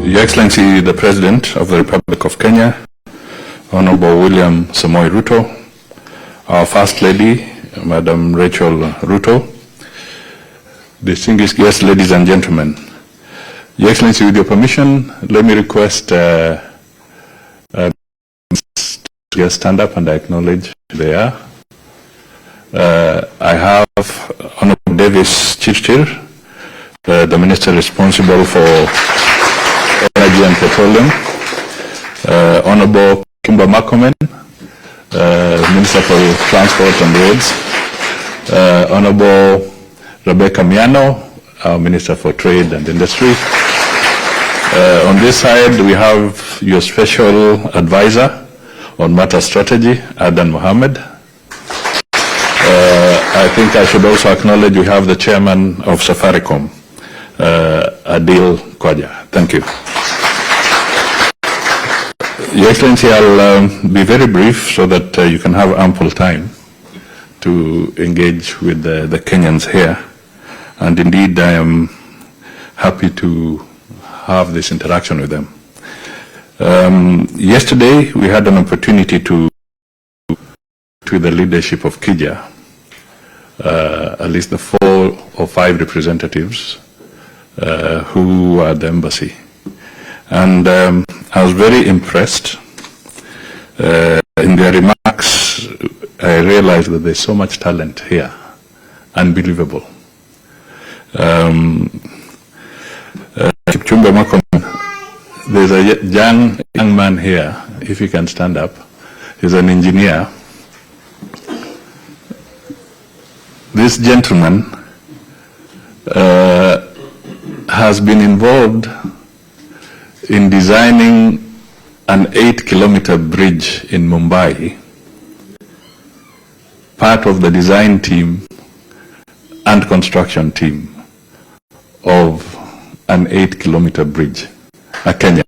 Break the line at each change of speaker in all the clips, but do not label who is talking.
Your Excellency, the President of the Republic of Kenya, Honorable William Samoei Ruto, our First Lady, Madam Rachel Ruto, distinguished guests, ladies and gentlemen. Your Excellency, with your permission, let me request to stand up and I acknowledge they are. I have Honorable Davis Chirchir, the Minister responsible for Energy and Petroleum, Honorable Kimba Makomen, Minister for Transport and Roads, Honorable Rebecca Miano, our Minister for Trade and Industry. On this side, we have your Special Advisor on Matter Strategy, Adan Mohammed. I think I should also acknowledge we have the Chairman of Safaricom, Adil Kwaja. Thank you. Your Excellency, I'll be very brief so that you can have ample time to engage with the Kenyans here. And indeed, I am happy to have this interaction with them. Yesterday, we had an opportunity to the leadership of Kija, at least the 4 or 5 representatives who were at the embassy. And I was very impressed. In their remarks, I realized that there's so much talent here. Unbelievable. Kipchumba Makomen, there's a young man here, if he can stand up. He's an engineer. This gentleman has been involved in designing an 8-kilometer bridge in Mumbai, part of the design team and construction team of an 8-kilometer bridge, a Kenyan.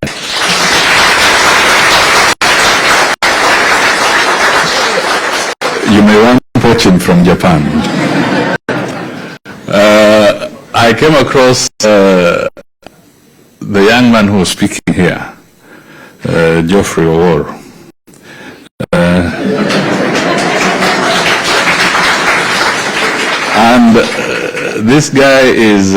You may want to watch him from Japan. I came across the young man who was speaking here, Geoffrey Owor. And this guy is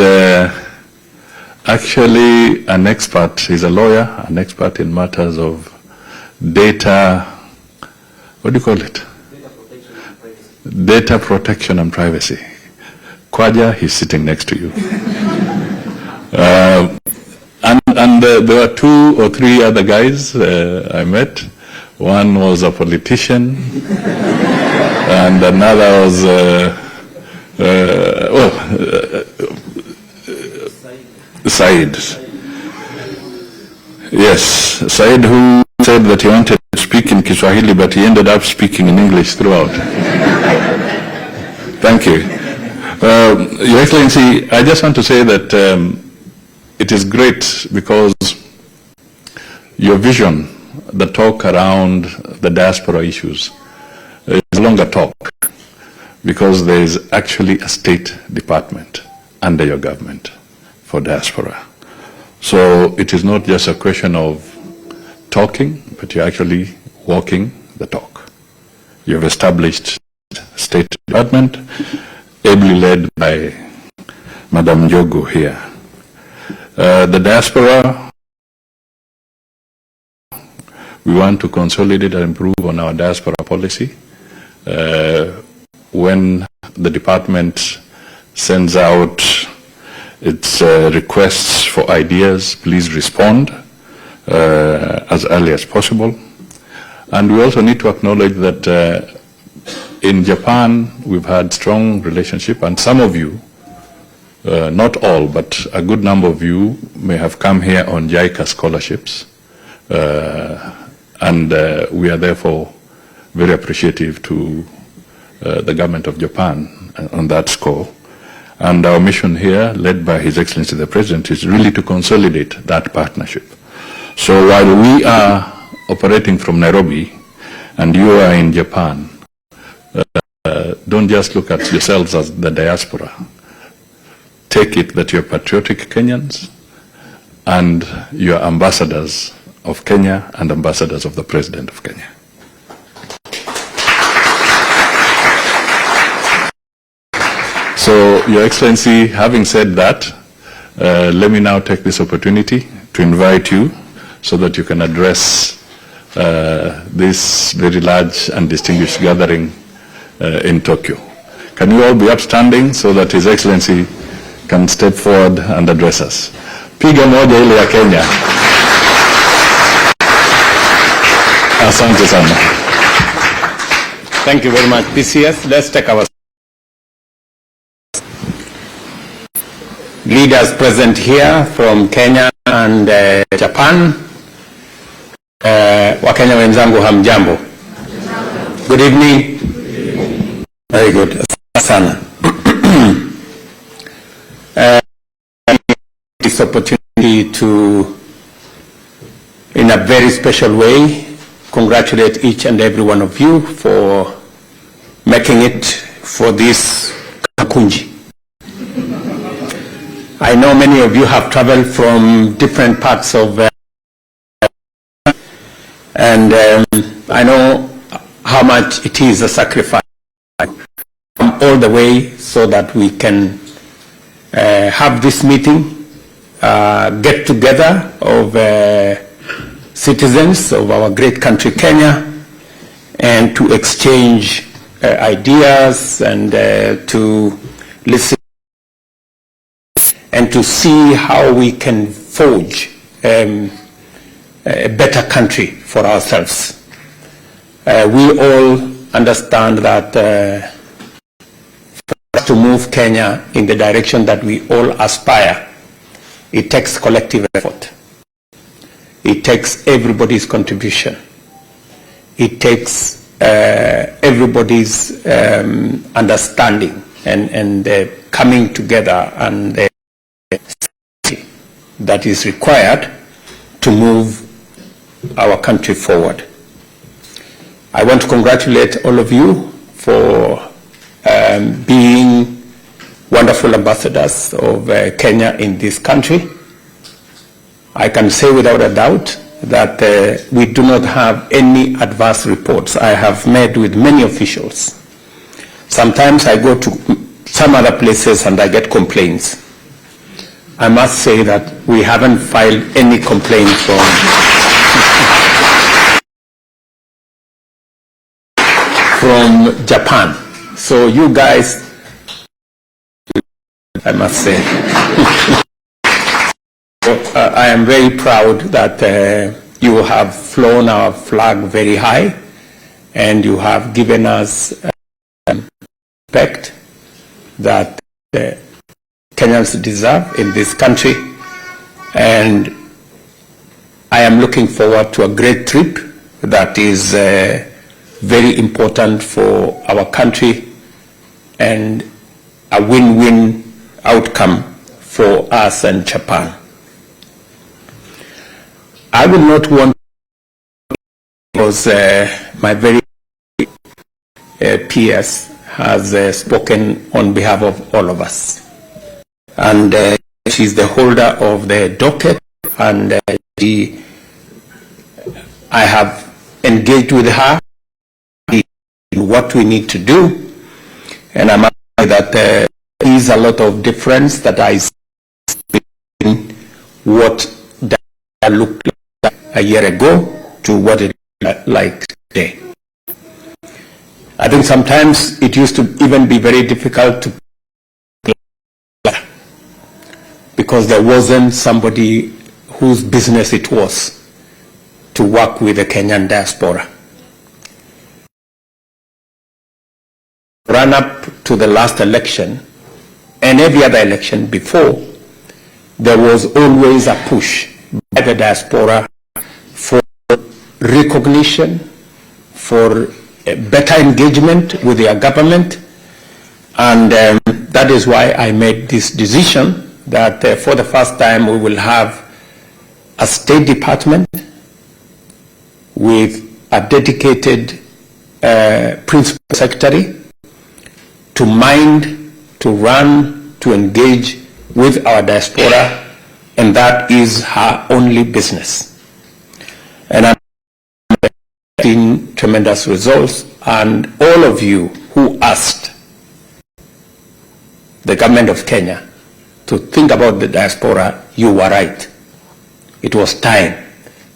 actually an expert. He's a lawyer, an expert in matters of data, what do you call it? Data protection and privacy. Kwaja, he's sitting next to you. And there were 2 or 3 other guys I met. One was a politician, and another was, Said. Yes, Said, who said that he wanted to speak in Kiswahili, but he ended up speaking in English throughout. Thank you. Your Excellency, I just want to say that it is great because your vision, the talk around the diaspora issues, is no longer talk because there is actually a state department under your government for diaspora. So it is not just a question of talking, but you're actually walking the talk. You have established state department, ably led by Madam Njogu here. The diaspora, we want to consolidate and improve on our diaspora policy. When the department sends out its requests for ideas, please respond as early as possible. And we also need to acknowledge that in Japan, we've had strong relationship, and some of you, not all, but a good number of you may have come here on JICA scholarships, and we are therefore very appreciative to the government of Japan on that score. And our mission here, led by His Excellency the President, is really to consolidate that partnership. So while we are operating from Nairobi and you are in Japan, don't just look at yourselves as the diaspora. Take it that you're patriotic Kenyans, and your ambassadors of Kenya and ambassadors of the President of Kenya. So, Your Excellency, having said that, let me now take this opportunity to invite you so that you can address this very large and distinguished gathering in Tokyo. Can you all be upstanding so that His Excellency can step forward and address us? Piga moja ile ya Kenya. Asante sana.
Thank you very much, PCS. Let's take our leaders present here from Kenya and Japan. Wakenya wenzangu hamjambo. Good evening. Very good. Sana. This opportunity to, in a very special way, congratulate each and every one of you for making it for this Kakunji. I know many of you have traveled from different parts of and I know how much it is a sacrifice from all the way so that we can have this meeting, get together of citizens of our great country Kenya, and to exchange ideas and to listen and to see how we can forge a better country for ourselves. We all understand that for us to move Kenya in the direction that we all aspire, it takes collective effort. It takes everybody's contribution. It takes everybody's understanding and coming together and that is required to move our country forward. I want to congratulate all of you for being wonderful ambassadors of Kenya in this country. I can say without a doubt that we do not have any adverse reports. I have met with many officials. Sometimes I go to some other places and I get complaints. I must say that we haven't filed any complaint from Japan. So you guys, I must say, I am very proud that you have flown our flag very high and you have given us respect that Kenyans deserve in this country, and I am looking forward to a great trip that is very important for our country and a win-win outcome for us and Japan. I will not want, because my very PS has spoken on behalf of all of us. And she's the holder of the docket, and I have engaged with her in what we need to do, and I'm happy that there is a lot of difference that I see in what that looked like a year ago to what it looks like today. I think sometimes it used to even be very difficult to, because there wasn't somebody whose business it was to work with the Kenyan diaspora. Run up to the last election and every other election before, there was always a push by the diaspora for recognition, for better engagement with their government, and that is why I made this decision that for the first time we will have a State Department with a dedicated Principal Secretary to mind, to run, to engage with our diaspora and that is her only business. And I'm seeing tremendous results, and all of you who asked the government of Kenya to think about the diaspora, you were right. It was time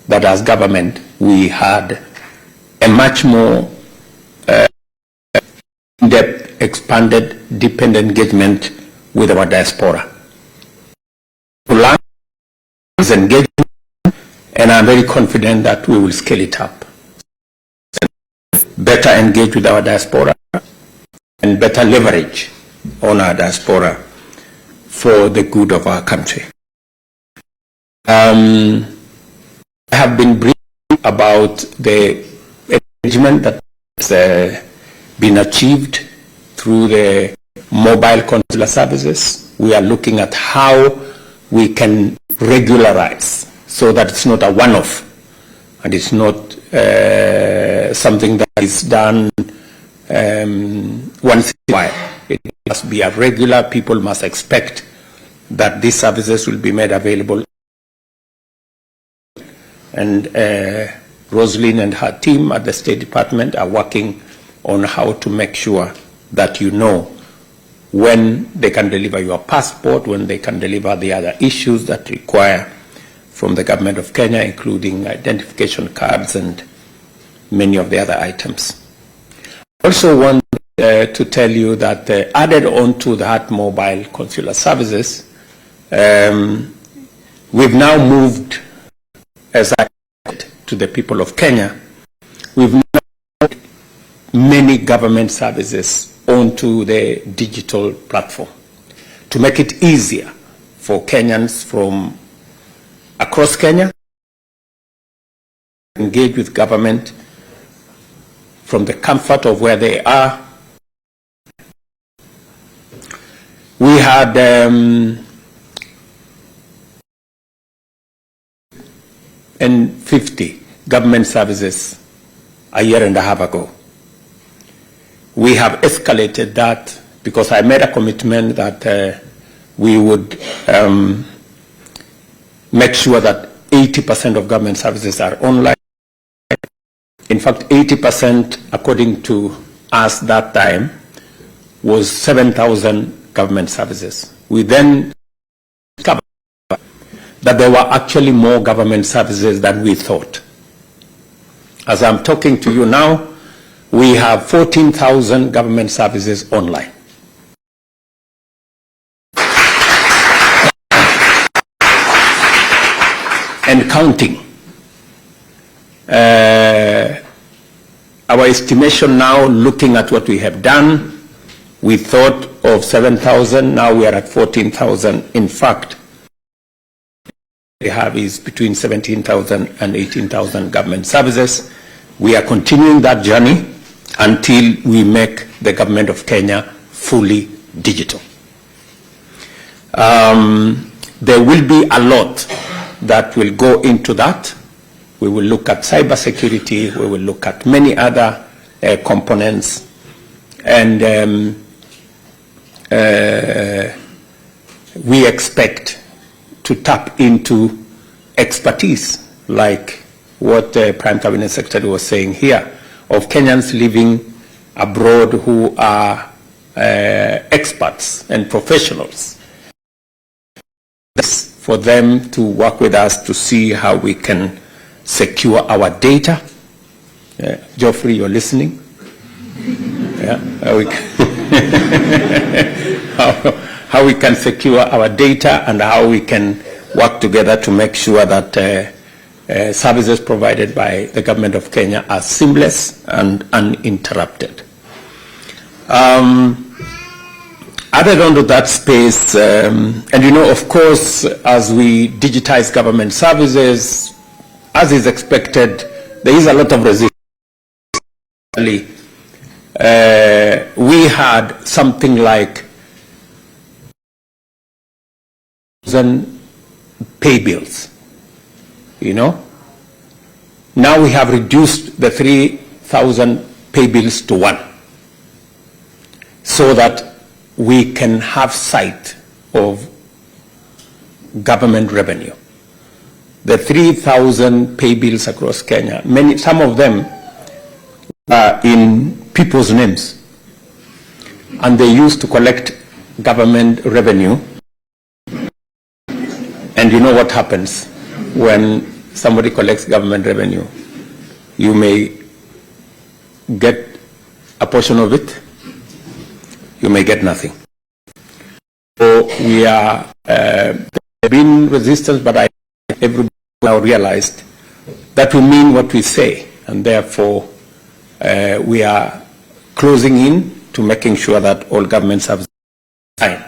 that as government we had a much more in-depth, expanded, deepened engagement with our diaspora. To learn is engagement, and I'm very confident that we will scale it up. Better engage with our diaspora and better leverage on our diaspora for the good of our country. I have been briefed about the engagement that has been achieved through the mobile consular services. We are looking at how we can regularize so that it's not a one-off and it's not something that is done once in a while. It must be a regular. People must expect that these services will be made available. And Rosalyn and her team at the State Department are working on how to make sure that you know when they can deliver your passport, when they can deliver the other issues that require from the government of Kenya, including identification cards and many of the other items. I also want to tell you that added on to that mobile consular services, we've now moved, as I said, to the people of Kenya, we've now moved many government services onto the digital platform to make it easier for Kenyans from across Kenya to engage with government from the comfort of where they are. We had 50 government services a year and a half ago. We have escalated that because I made a commitment that we would make sure that 80% of government services are online. In fact, 80%, according to us that time, was 7,000 government services. We then discovered that there were actually more government services than we thought. As I'm talking to you now, we have 14,000 government services online. And counting. Our estimation now, looking at what we have done, we thought of 7,000, now we are at 14,000. In fact, we have is between 17,000 and 18,000 government services. We are continuing that journey until we make the government of Kenya fully digital. There will be a lot that will go into that. We will look at cybersecurity, we will look at many other components, and we expect to tap into expertise like what Prime Cabinet Secretary was saying here, of Kenyans living abroad who are experts and professionals, for them to work with us to see how we can secure our data. Geoffrey, you're listening? Yeah, how we can secure our data and how we can work together to make sure that services provided by the government of Kenya are seamless and uninterrupted. Added onto that space, and you know, of course, as we digitize government services, as is expected, there is a lot of resistance. We had something like 1,000 pay bills, you know. Now we have reduced the 3,000 pay bills to one, so that we can have sight of government revenue. The 3,000 pay bills across Kenya, some of them are in people's names, and they used to collect government revenue. And you know what happens when somebody collects government revenue? You may get a portion of it, you may get nothing. So we are, there have been resistance, but everybody now realized that we mean what we say, and therefore we are closing in to making sure that all government services are fine.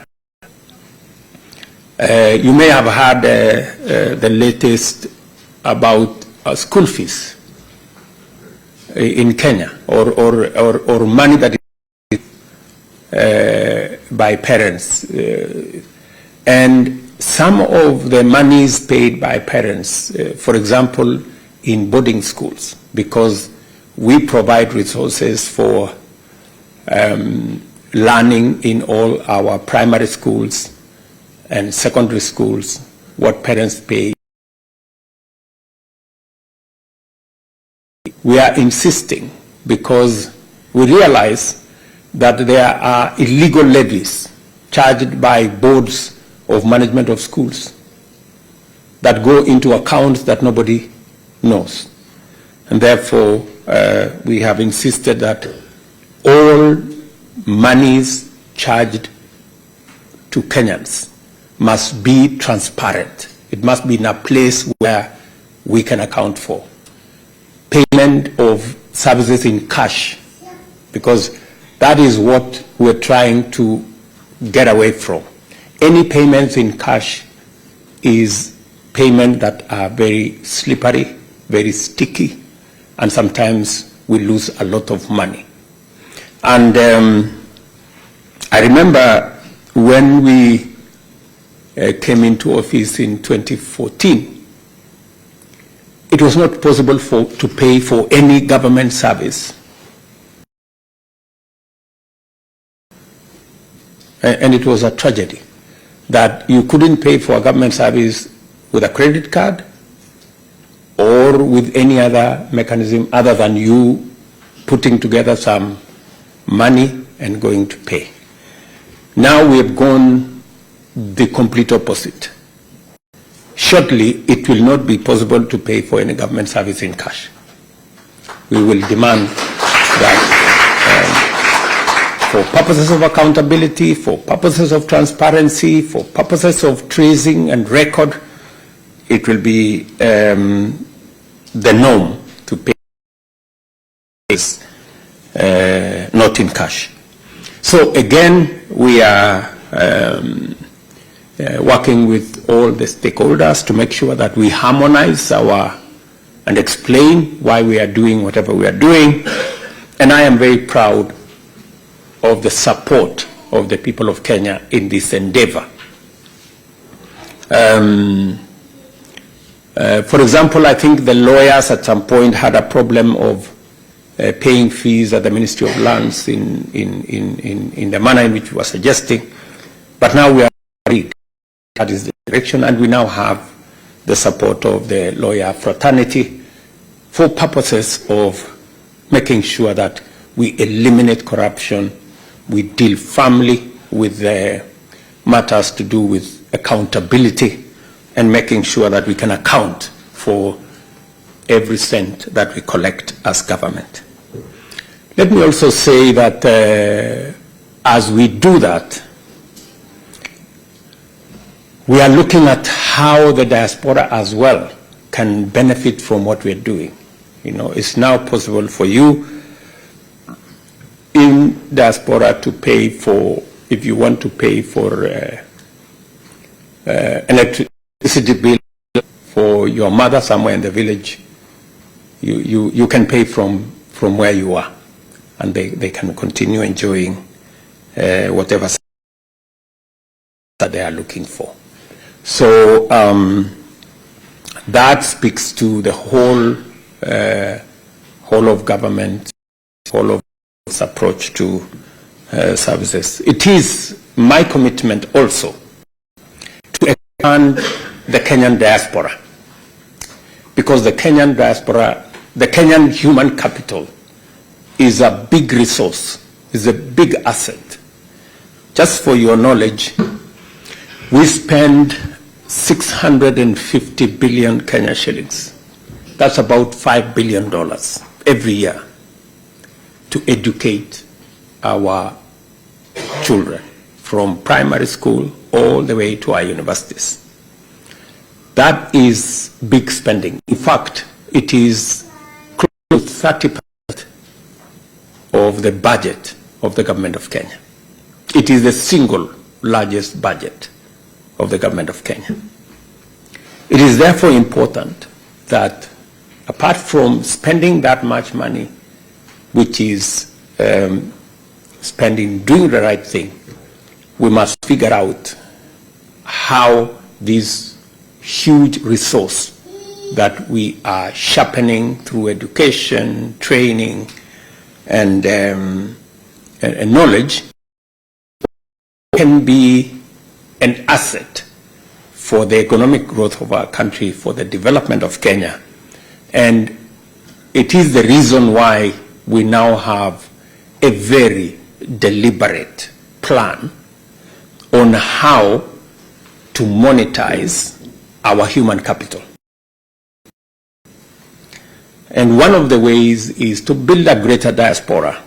You may have heard the latest about school fees in Kenya, or money that is by parents. And some of the monies paid by parents, for example, in boarding schools, because we provide resources for learning in all our primary schools and secondary schools, what parents pay. We are insisting because we realize that there are illegal levies charged by boards of management of schools that go into accounts that nobody knows. And therefore, we have insisted that all monies charged to Kenyans must be transparent. It must be in a place where we can account for. Payment of services in cash, because that is what we're trying to get away from. Any payments in cash is payment that are very slippery, very sticky, and sometimes we lose a lot of money. And I remember when we came into office in 2014, it was not possible to pay for any government service. And it was a tragedy that you couldn't pay for a government service with a credit card or with any other mechanism other than you putting together some money and going to pay. Now we have gone the complete opposite. Shortly, it will not be possible to pay for any government service in cash. We will demand that for purposes of accountability, for purposes of transparency, for purposes of tracing and record, it will be the norm to pay not in cash. So again, we are working with all the stakeholders to make sure that we harmonize and explain why we are doing whatever we are doing. And I am very proud of the support of the people of Kenya in this endeavor. For example, I think the lawyers at some point had a problem of paying fees at the Ministry of Lands in the manner in which we were suggesting. But now we are agreed. That is the direction, and we now have the support of the lawyer fraternity for purposes of making sure that we eliminate corruption, we deal firmly with the matters to do with accountability, and making sure that we can account for every cent that we collect as government. Let me also say that as we do that, we are looking at how the diaspora as well can benefit from what we're doing. You know, it's now possible for you in diaspora to pay for, if you want to pay for electricity bill for your mother somewhere in the village, you can pay from where you are, and they can continue enjoying whatever that they are looking for. So that speaks to the whole of government, whole of its approach to services. It is my commitment also to and the Kenyan diaspora, because the Kenyan diaspora, the Kenyan human capital is a big resource, is a big asset. Just for your knowledge, we spend 650 billion Kenya shillings. That's about $5 billion every year to educate our children from primary school all the way to our universities. That is big spending. In fact, it is close to 30% of the budget of the government of Kenya. It is the single largest budget of the government of Kenya. It is therefore important that apart from spending that much money, which is spending doing the right thing, we must figure out how this huge resource that we are sharpening through education, training, and knowledge can be an asset for the economic growth of our country, for the development of Kenya. And it is the reason why we now have a very deliberate plan on how to monetize our human capital. And one of the ways is to build a greater diaspora.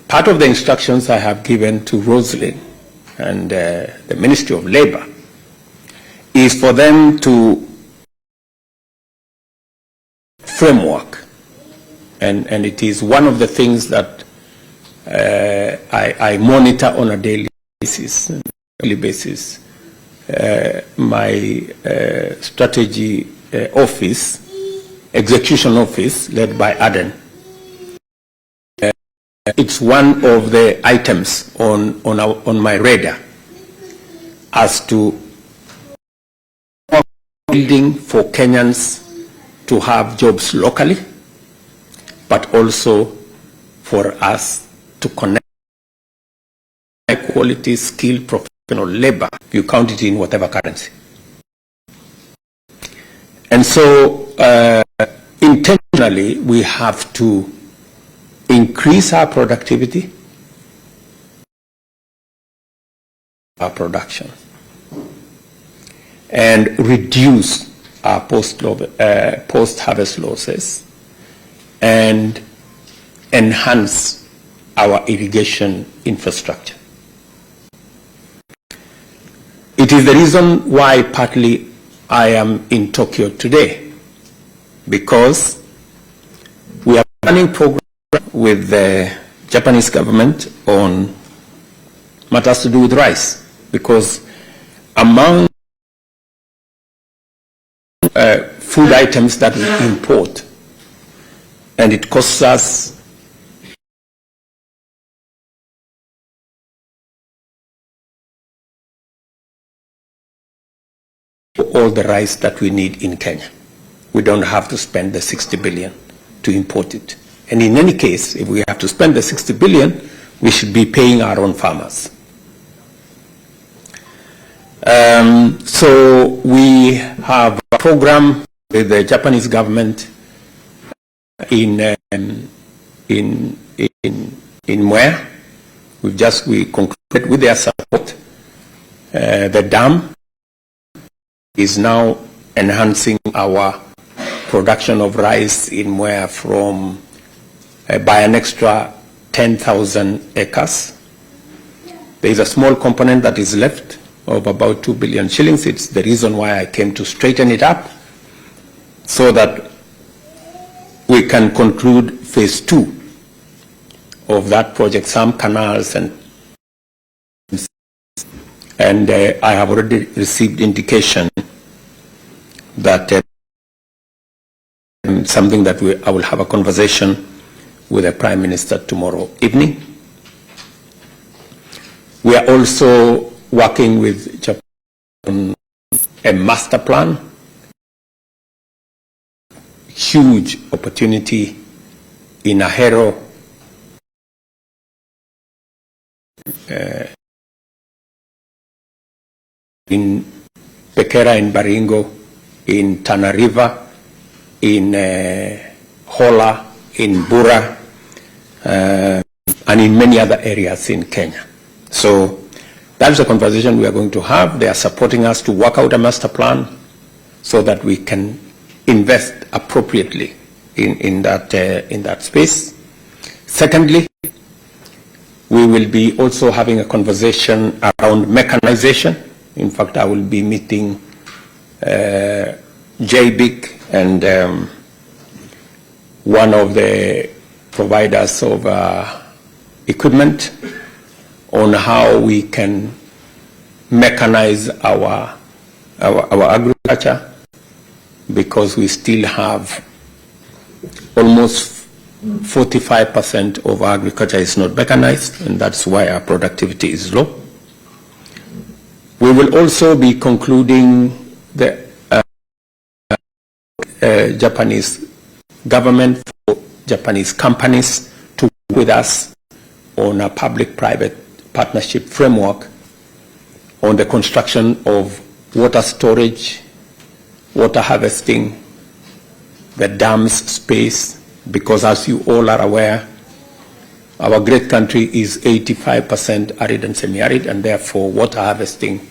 Part of the instructions I have given to Rosalind and the Ministry of Labor is for them to framework, and it is one of the things that I monitor on a daily basis. My strategy office, execution office, led by Aden. It's one of the items on my radar as to building for Kenyans to have jobs locally, but also for us to connect high quality, skilled, professional labor. You count it in whatever currency. And so intentionally, we have to increase our productivity, our production, and reduce our post-harvest losses, and enhance our irrigation infrastructure. It is the reason why partly I am in Tokyo today, because we are planning program with the Japanese government on matters to do with rice, because among food items that we import, and it costs us all the rice that we need in Kenya. We don't have to spend the 60 billion to import it. And in any case, if we have to spend the 60 billion, we should be paying our own farmers. So we have a program with the Japanese government in Mwea. We concluded with their support. The dam is now enhancing our production of rice in Mwea from by an extra 10,000 acres. There is a small component that is left of about 2 billion shillings. It's the reason why I came to straighten it up, so that we can conclude phase 2 of that project, some canals, and I have already received indication that something that I will have a conversation with the Prime Minister tomorrow evening. We are also working with Japan on a master plan, huge opportunity in Ahero, in Pekera, in Baringo, in Tana River, in Hola, in Bura, and in many other areas in Kenya. So that's the conversation we are going to have. They are supporting us to work out a master plan so that we can invest appropriately in that space. Secondly, we will be also having a conversation around mechanization. In fact, I will be meeting JBIC and one of the providers of equipment on how we can mechanize our agriculture, because we still have almost 45% of our agriculture is not mechanized, and that's why our productivity is low. We will also be concluding the Japanese government, for Japanese companies to work with us on a public-private partnership framework on the construction of water storage, water harvesting, the dams space, because as you all are aware, our great country is 85% arid and semi-arid, and therefore water harvesting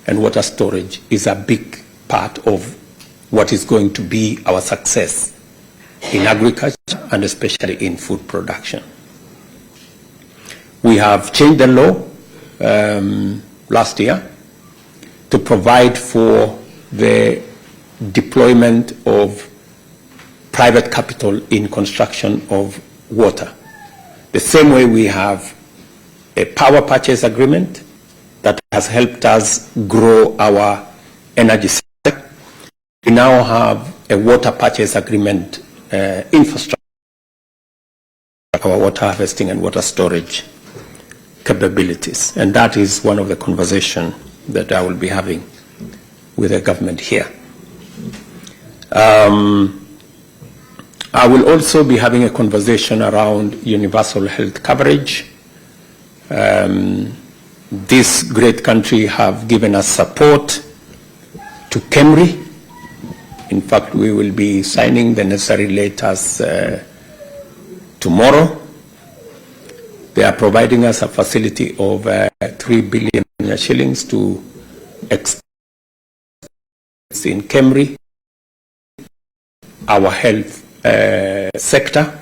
and water storage is a big part of what is going to be our success in agriculture and especially in food production. We have changed the law last year to provide for the deployment of private capital in construction of water. The same way we have a power purchase agreement that has helped us grow our energy sector. We now have a water purchase agreement infrastructure, our water harvesting and water storage capabilities. And that is one of the conversations that I will be having with the government here. I will also be having a conversation around universal health coverage. This great country have given us support to KEMRI. In fact, we will be signing the necessary letters tomorrow. They are providing us a facility of 3 billion shillings to extend in KEMRI, our health sector.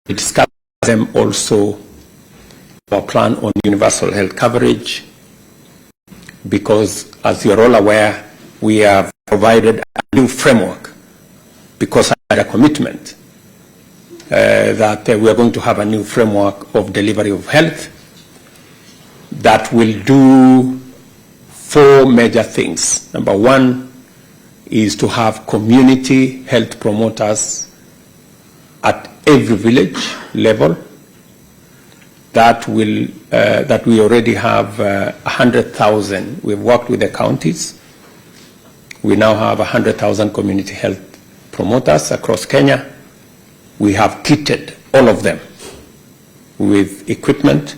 We discussed them also our plan on universal health coverage, because as you're all aware, we have provided a new framework, because I had a commitment that we are going to have a new framework of delivery of health that will do 4 major things. Number one is to have community health promoters at every village level. That we already have 100,000. We've worked with the counties. We now have 100,000 community health promoters across Kenya. We have kitted all of them with equipment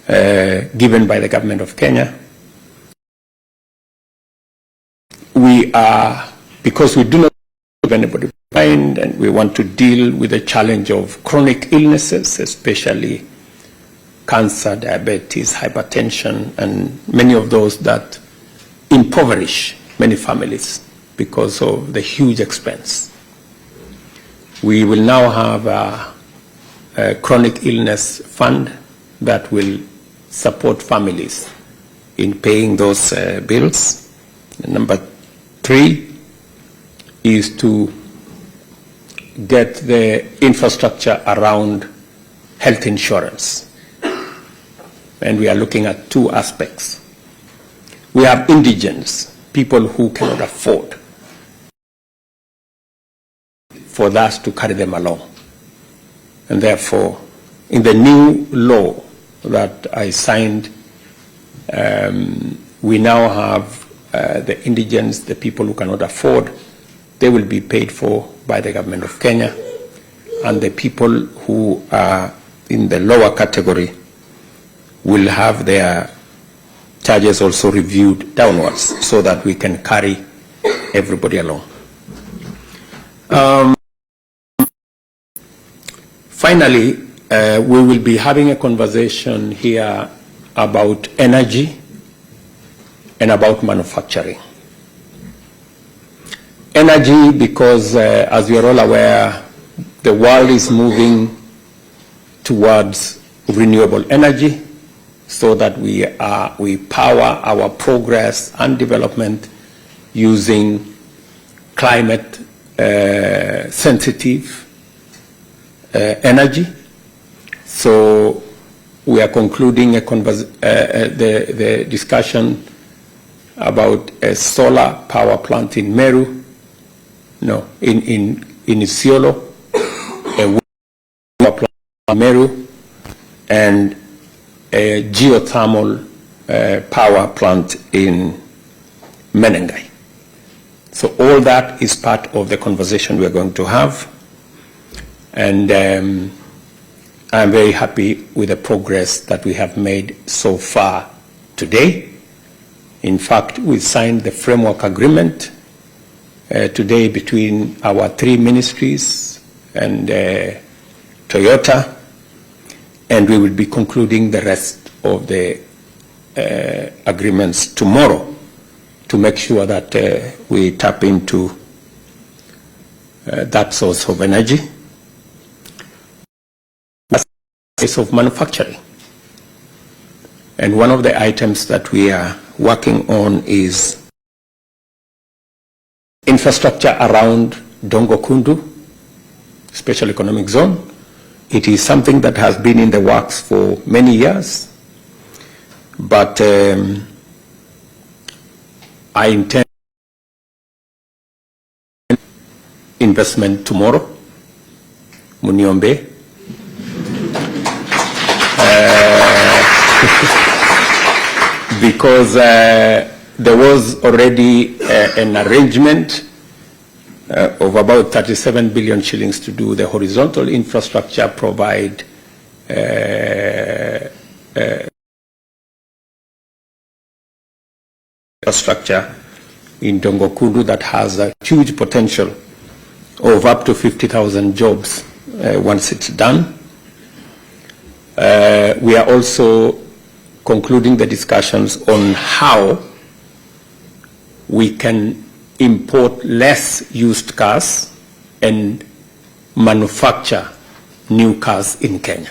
given by the government of Kenya. We are, because we do not leave anybody behind, and we want to deal with the challenge of chronic illnesses, especially cancer, diabetes, hypertension, and many of those that impoverish many families because of the huge expense. We will now have a chronic illness fund that will support families in paying those bills. And number 3 is to get the infrastructure around health insurance. And we are looking at 2 aspects. We have indigents, people who cannot afford for us to carry them along. And therefore, in the new law that I signed, we now have the indigents, the people who cannot afford, they will be paid for by the government of Kenya. And the people who are in the lower category will have their charges also reviewed downwards so that we can carry everybody along. Finally, we will be having a conversation here about energy and about manufacturing. Energy, because as you are all aware, the world is moving towards renewable energy so that we power our progress and development using climate sensitive energy. So we are concluding the discussion about a solar power plant in Meru, in Isiolo, a wind power plant in Meru, and a geothermal power plant in Menengai. So all that is part of the conversation we're going to have. And I'm very happy with the progress that we have made so far today. In fact, we signed the framework agreement today between our three ministries and Toyota, and we will be concluding the rest of the agreements tomorrow to make sure that we tap into that source of energy. Of manufacturing. And one of the items that we are working on is infrastructure around Dongo Kundu, Special Economic Zone. It is something that has been in the works for many years, but I intend investment tomorrow, Muniombe. Because there was already an arrangement of about 37 billion shillings to do the horizontal infrastructure, provide infrastructure in Dongo Kundu that has a huge potential of up to 50,000 jobs once it's done. We are also concluding the discussions on how we can import less used cars and manufacture new cars in Kenya.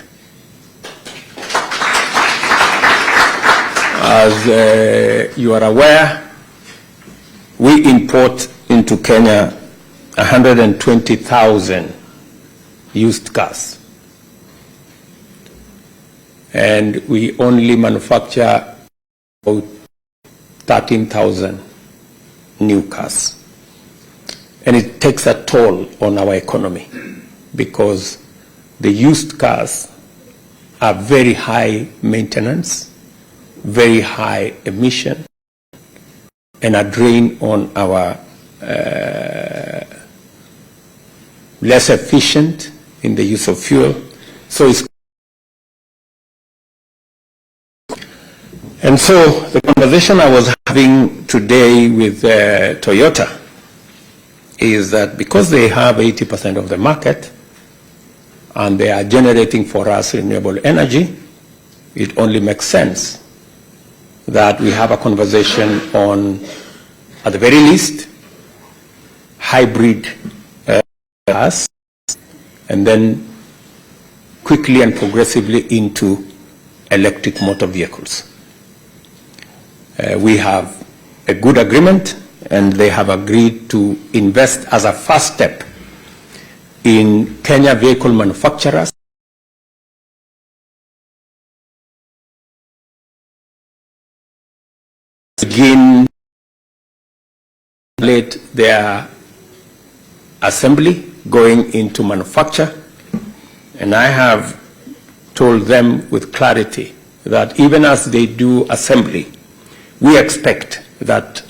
As you are aware, we import into Kenya 120,000 used cars, and we only manufacture about 13,000 new cars. And it takes a toll on our economy because the used cars are very high maintenance, very high emission, and a drain on our less efficient in the use of fuel. So it's And so the conversation I was having today with Toyota is that because they have 80% of the market and they are generating for us renewable energy, it only makes sense that we have a conversation on, at the very least, hybrid cars, and then quickly and progressively into electric motor vehicles. We have a good agreement, and they have agreed to invest as a first step in Kenya vehicle manufacturers begin their assembly going into manufacture. And I have told them with clarity that even as they do assembly, we expect that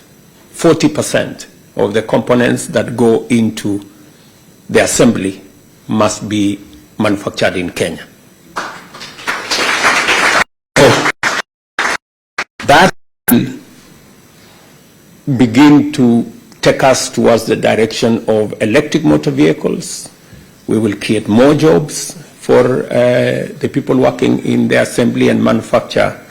40% of the components that go into the assembly must be manufactured in Kenya. So that begin to take us towards the direction of electric motor vehicles. We will create more jobs for the people working in the assembly and manufacture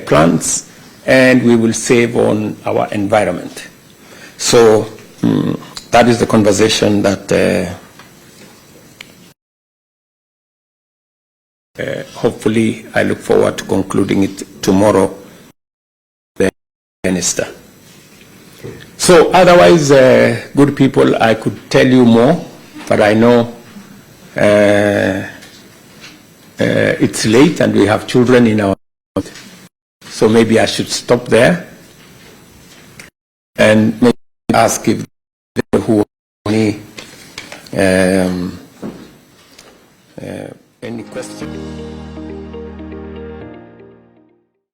plants, and we will save on our environment. So that is the conversation that hopefully I look forward to concluding it tomorrow, the Minister. So otherwise, good people, I could tell you more, but I know it's late and we have children in our so maybe I should stop there and maybe ask if there who any question.